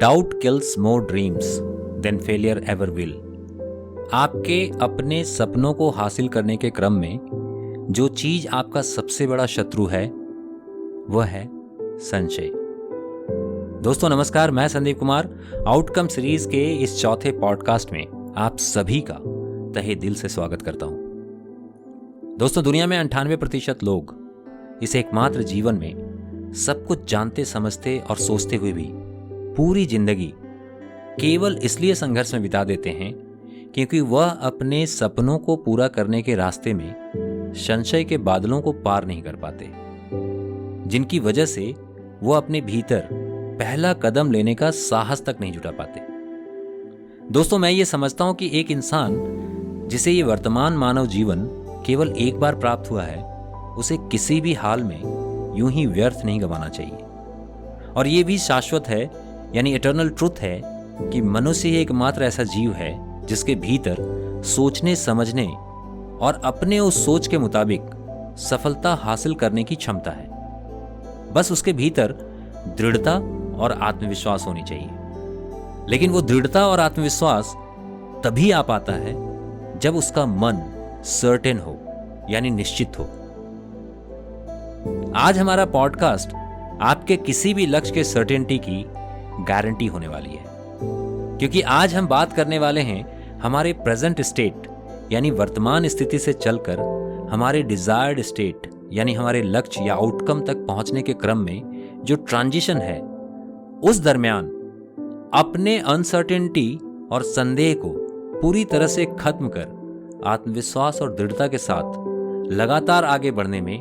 Doubt kills more dreams than failure ever will. आपके अपने सपनों को हासिल करने के क्रम में जो चीज आपका सबसे बड़ा शत्रु है वह है संशय। दोस्तों नमस्कार, मैं संदीप कुमार आउटकम सीरीज के इस चौथे पॉडकास्ट में आप सभी का तहे दिल से स्वागत करता हूं। दोस्तों दुनिया में 98% लोग इस एकमात्र जीवन में सब कुछ जानते समझते और सोचते हुए भी पूरी जिंदगी केवल इसलिए संघर्ष में बिता देते हैं क्योंकि वह अपने सपनों को पूरा करने के रास्ते में संशय के बादलों को पार नहीं कर पाते, जिनकी वजह से वो अपने भीतर पहला कदम लेने का साहस तक नहीं जुटा पाते। दोस्तों मैं ये समझता हूं कि एक इंसान जिसे ये वर्तमान मानव जीवन केवल एक बार प्राप्त हुआ है, उसे किसी भी हाल में यूं ही व्यर्थ नहीं गंवाना चाहिए। और ये भी शाश्वत है, यानी इटर्नल ट्रुथ है कि मनुष्य ही एकमात्र ऐसा जीव है जिसके भीतर सोचने समझने और अपने उस सोच के मुताबिक सफलता हासिल करने की क्षमता है। बस उसके भीतर दृढ़ता और आत्मविश्वास होनी चाहिए। लेकिन वो दृढ़ता और आत्मविश्वास तभी आ पाता है जब उसका मन सर्टेन हो, यानी निश्चित हो। आज हमारा पॉडकास्ट आपके किसी भी लक्ष्य के सर्टेनिटी की गारंटी होने वाली है, क्योंकि आज हम बात करने वाले हैं हमारे प्रेजेंट स्टेट यानी वर्तमान स्थिति से चलकर हमारे डिजायर्ड स्टेट यानी हमारे लक्ष्य या आउटकम तक पहुंचने के क्रम में जो ट्रांजिशन है, उस दरमियान अपने अनसर्टेनिटी और संदेह को पूरी तरह से खत्म कर आत्मविश्वास और दृढ़ता के साथ लगातार आगे बढ़ने में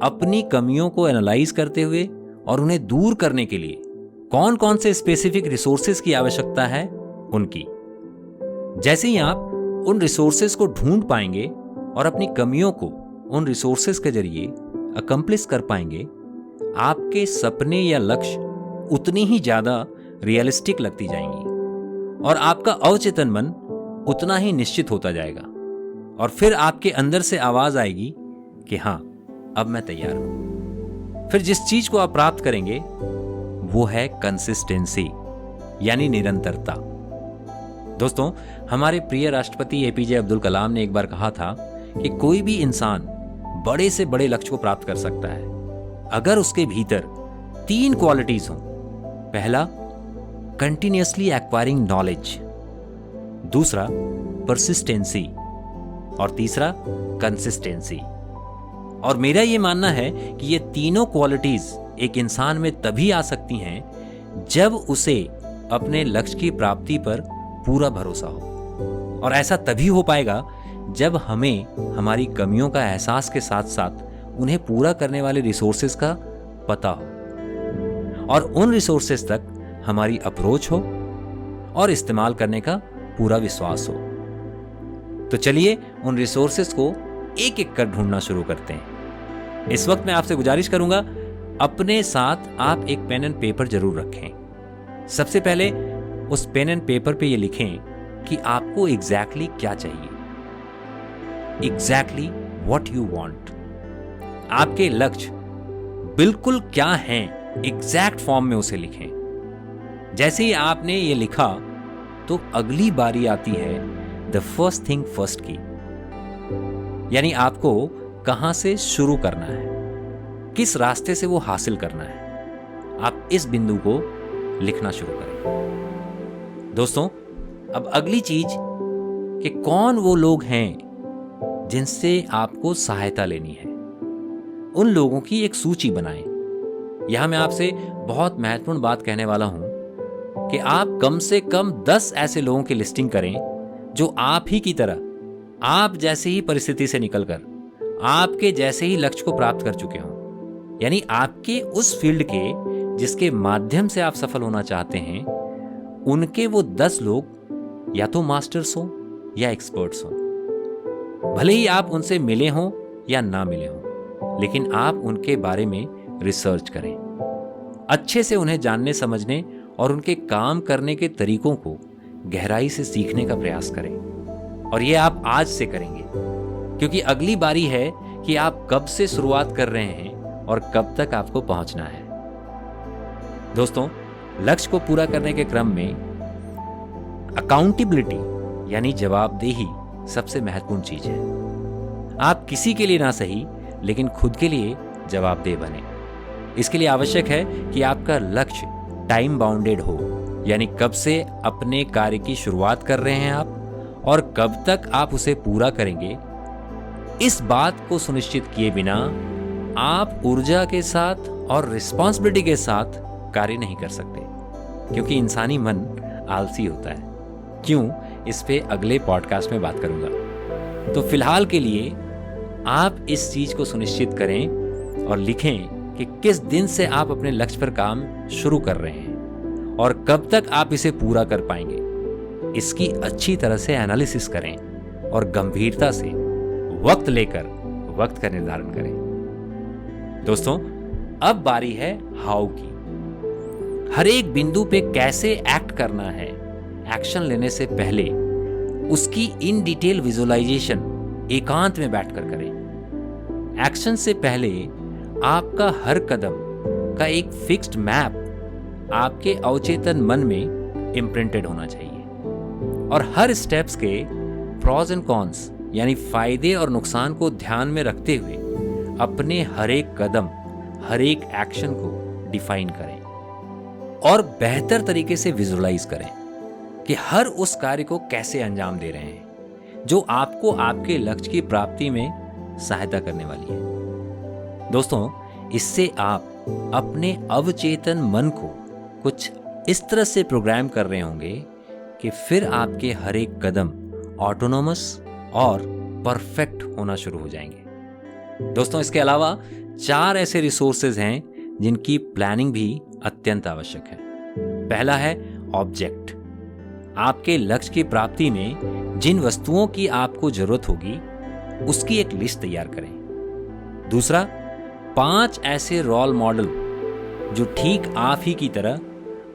अपनी कमियों को एनालाइज करते हुए और उन्हें दूर करने के लिए कौन कौन से स्पेसिफिक रिसोर्सेज की आवश्यकता है उनकी। जैसे ही आप उन रिसोर्सेज को ढूंढ पाएंगे और अपनी कमियों को उन रिसोर्सेज के जरिए अकम्प्लिश कर पाएंगे, आपके सपने या लक्ष्य उतनी ही ज्यादा रियलिस्टिक लगती जाएंगी और आपका अवचेतन मन उतना ही निश्चित होता जाएगा। और फिर आपके अंदर से आवाज आएगी कि हाँ, अब मैं तैयार हूं। फिर जिस चीज को आप प्राप्त करेंगे वो है कंसिस्टेंसी, यानी निरंतरता। दोस्तों हमारे प्रिय राष्ट्रपति एपीजे अब्दुल कलाम ने एक बार कहा था कि कोई भी इंसान बड़े से बड़े लक्ष्य को प्राप्त कर सकता है अगर उसके भीतर 3 क्वालिटीज हों। पहला, कंटिन्यूअसली एक्वायरिंग नॉलेज, दूसरा परसिस्टेंसी और तीसरा कंसिस्टेंसी। और मेरा यह मानना है कि ये तीनों क्वालिटीज एक इंसान में तभी आ सकती हैं जब उसे अपने लक्ष्य की प्राप्ति पर पूरा भरोसा हो। और ऐसा तभी हो पाएगा जब हमें हमारी कमियों का एहसास के साथ साथ उन्हें पूरा करने वाले रिसोर्सेज का पता हो और उन रिसोर्सेज तक हमारी अप्रोच हो और इस्तेमाल करने का पूरा विश्वास हो। तो चलिए उन रिसोर्सेज को एक एक कर ढूंढना शुरू करते हैं। इस वक्त मैं आपसे गुजारिश करूंगा, अपने साथ आप एक पेन एंड पेपर जरूर रखें। सबसे पहले उस पेन एंड पेपर पे ये लिखें कि आपको एग्जैक्टली क्या चाहिए, एग्जैक्टली व्हाट यू वांट। आपके लक्ष्य बिल्कुल क्या हैं, एग्जैक्ट फॉर्म में उसे लिखें। जैसे ही आपने ये लिखा तो अगली बारी आती है द फर्स्ट थिंग फर्स्ट की, यानी आपको कहां से शुरू करना है, किस रास्ते से वो हासिल करना है। आप इस बिंदु को लिखना शुरू करें। दोस्तों अब अगली चीज कि कौन वो लोग हैं जिनसे आपको सहायता लेनी है, उन लोगों की एक सूची बनाएं। यहां मैं आपसे बहुत महत्वपूर्ण बात कहने वाला हूं कि आप कम से कम 10 ऐसे लोगों की लिस्टिंग करें जो आप ही की तरह, आप जैसे ही परिस्थिति से निकलकर आपके जैसे ही लक्ष्य को प्राप्त कर चुके हों, यानी आपके उस फील्ड के जिसके माध्यम से आप सफल होना चाहते हैं, उनके वो 10 लोग या तो मास्टर्स हों या एक्सपर्ट्स हों। भले ही आप उनसे मिले हों या ना मिले हों, लेकिन आप उनके बारे में रिसर्च करें, अच्छे से उन्हें जानने समझने और उनके काम करने के तरीकों को गहराई से सीखने का प्रयास करें। और ये आप आज से करेंगे, क्योंकि अगली बारी है कि आप कब से शुरुआत कर रहे हैं और कब तक आपको पहुंचना है। दोस्तों लक्ष्य को पूरा करने के क्रम में अकाउंटेबिलिटी यानी जवाबदेही सबसे महत्वपूर्ण चीज है। आप किसी के लिए ना सही लेकिन खुद के लिए जवाबदेह बने। इसके लिए आवश्यक है कि आपका लक्ष्य टाइम बाउंडेड हो, यानी कब से अपने कार्य की शुरुआत कर रहे हैं आप और कब तक आप उसे पूरा करेंगे। इस बात को सुनिश्चित किए बिना आप ऊर्जा के साथ और रिस्पॉन्सिबिलिटी के साथ कार्य नहीं कर सकते, क्योंकि इंसानी मन आलसी होता है। क्यों, इस पे अगले पॉडकास्ट में बात करूंगा। तो फिलहाल के लिए आप इस चीज को सुनिश्चित करें और लिखें कि किस दिन से आप अपने लक्ष्य पर काम शुरू कर रहे हैं और कब तक आप इसे पूरा कर पाएंगे। इसकी अच्छी तरह से एनालिसिस करें और गंभीरता से वक्त लेकर वक्त का निर्धारण करें। दोस्तों, अब बारी है हाउ की। हर एक बिंदु पे कैसे एक्ट करना है, एक्शन लेने से पहले उसकी इन डिटेल विजुअलाइजेशन एकांत में बैठकर करें। एक्शन से पहले आपका हर कदम का एक फिक्स्ड मैप आपके अवचेतन मन में इम्प्रिंटेड होना चाहिए और हर स्टेप्स के प्रॉज एंड कॉन्स यानी फायदे और नुकसान को ध्यान में रखते हुए अपने हर एक कदम, हर एक एक्शन को डिफाइन करें और बेहतर तरीके से विजुअलाइज करें कि हर उस कार्य को कैसे अंजाम दे रहे हैं जो आपको आपके लक्ष्य की प्राप्ति में सहायता करने वाली है। दोस्तों, इससे आप अपने अवचेतन मन को कुछ इस तरह से प्रोग्राम कर रहे होंगे कि फिर आपके हर एक कदम ऑटोनोमस और परफेक्ट होना शुरू हो जाएंगे। दोस्तों, इसके अलावा 4 ऐसे रिसोर्सेज हैं जिनकी प्लानिंग भी अत्यंत आवश्यक है। पहला है ऑब्जेक्ट। आपके लक्ष्य की प्राप्ति में जिन वस्तुओं की आपको जरूरत होगी उसकी एक लिस्ट तैयार करें। दूसरा, 5 ऐसे रोल मॉडल जो ठीक आप ही की तरह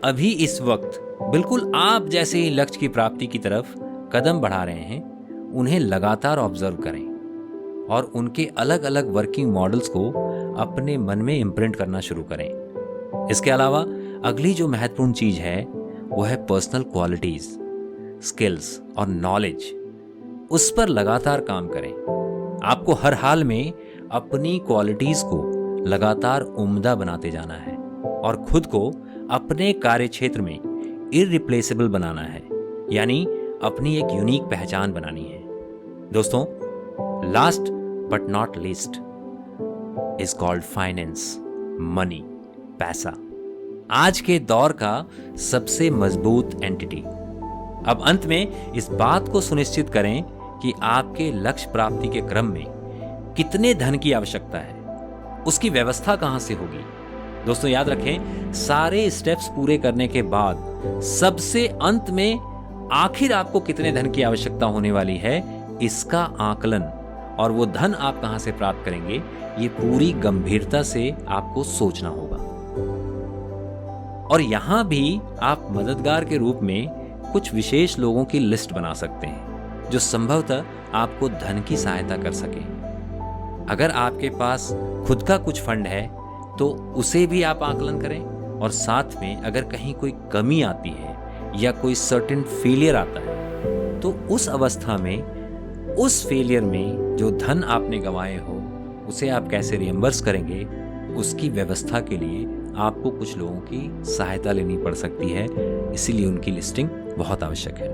अभी इस वक्त बिल्कुल आप जैसे ही लक्ष्य की प्राप्ति की तरफ कदम बढ़ा रहे हैं, उन्हें लगातार ऑब्जर्व करें और उनके अलग अलग वर्किंग मॉडल्स को अपने मन में इम्प्रिंट करना शुरू करें। इसके अलावा अगली जो महत्वपूर्ण चीज है वो है पर्सनल क्वालिटीज, स्किल्स और नॉलेज। उस पर लगातार काम करें। आपको हर हाल में अपनी क्वालिटीज को लगातार उम्दा बनाते जाना है और खुद को अपने कार्य क्षेत्र में इररिप्लेसेबल बनाना है, यानी अपनी एक यूनिक पहचान बनानी है। दोस्तों, last but not least is called finance, money, पैसा। आज के दौर का सबसे मजबूत एंटिटी। अब अंत में इस बात को सुनिश्चित करें कि आपके लक्ष्य प्राप्ति के क्रम में कितने धन की आवश्यकता है, उसकी व्यवस्था कहां से होगी। दोस्तों, याद रखें, सारे स्टेप्स पूरे करने के बाद सबसे अंत में आखिर आपको कितने धन की आवश्यकता होने वाली है, इसका आकलन और वो धन आप कहां से प्राप्त करेंगे, ये पूरी गंभीरता से आपको सोचना होगा। और यहां भी आप मददगार के रूप में कुछ विशेष लोगों की लिस्ट बना सकते हैं जो संभवतः आपको धन की सहायता कर सके। अगर आपके पास खुद का कुछ फंड है तो उसे भी आप आकलन करें और साथ में अगर कहीं कोई कमी आती है या कोई सर्टेन फेलियर आता है तो उस अवस्था में, उस फेलियर में जो धन आपने गंवाए हो उसे आप कैसे रिएम्बर्स करेंगे, उसकी व्यवस्था के लिए आपको कुछ लोगों की सहायता लेनी पड़ सकती है। इसीलिए उनकी लिस्टिंग बहुत आवश्यक है।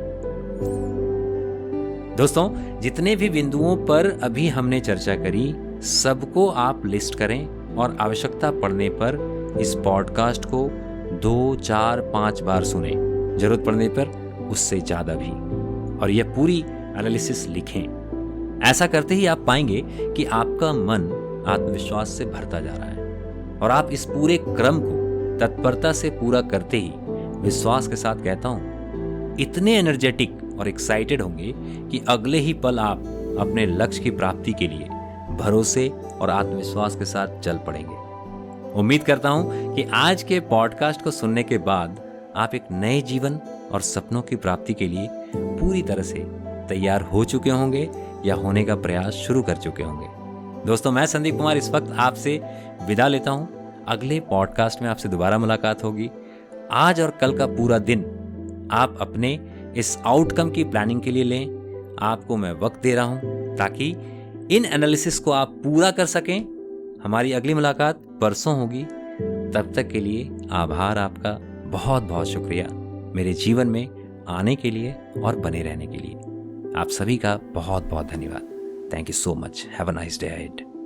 दोस्तों, जितने भी बिंदुओं पर अभी हमने चर्चा करी, सबको आप लिस्ट करें और आवश्यकता पड़ने पर इस पॉडकास्ट को 2, 4, 5 बार सुने, जरूरत पड़ने पर उससे ज्यादा भी, और यह पूरी एनालिसिस लिखें। ऐसा करते ही आप पाएंगे कि आपका मन आत्मविश्वास से भरता जा रहा है और आप इस पूरे क्रम को तत्परता से पूरा करते ही, विश्वास के साथ कहता हूं, इतने एनर्जेटिक और एक्साइटेड होंगे कि अगले ही पल आप अपने लक्ष्य की प्राप्ति के लिए भरोसे और आत्मविश्वास के साथ चल पड़ेंगे। उम्मीद करता हूं कि आज के पॉडकास्ट को सुनने के बाद आप एक नए जीवन और सपनों की प्राप्ति के लिए पूरी तरह से तैयार हो चुके होंगे या होने का प्रयास शुरू कर चुके होंगे। दोस्तों, मैं संदीप कुमार इस वक्त आपसे विदा लेता हूं। अगले पॉडकास्ट में आपसे दोबारा मुलाकात होगी। आज और कल का पूरा दिन आप अपने इस आउटकम की प्लानिंग के लिए लें। आपको मैं वक्त दे रहा हूं ताकि इन एनालिसिस को आप पूरा कर सकें। हमारी अगली मुलाकात परसों होगी। तब तक के लिए आभार आपका, बहुत बहुत शुक्रिया मेरे जीवन में आने के लिए और बने रहने के लिए। आप सभी का बहुत बहुत धन्यवाद। Thank you so much. Have a nice day ahead.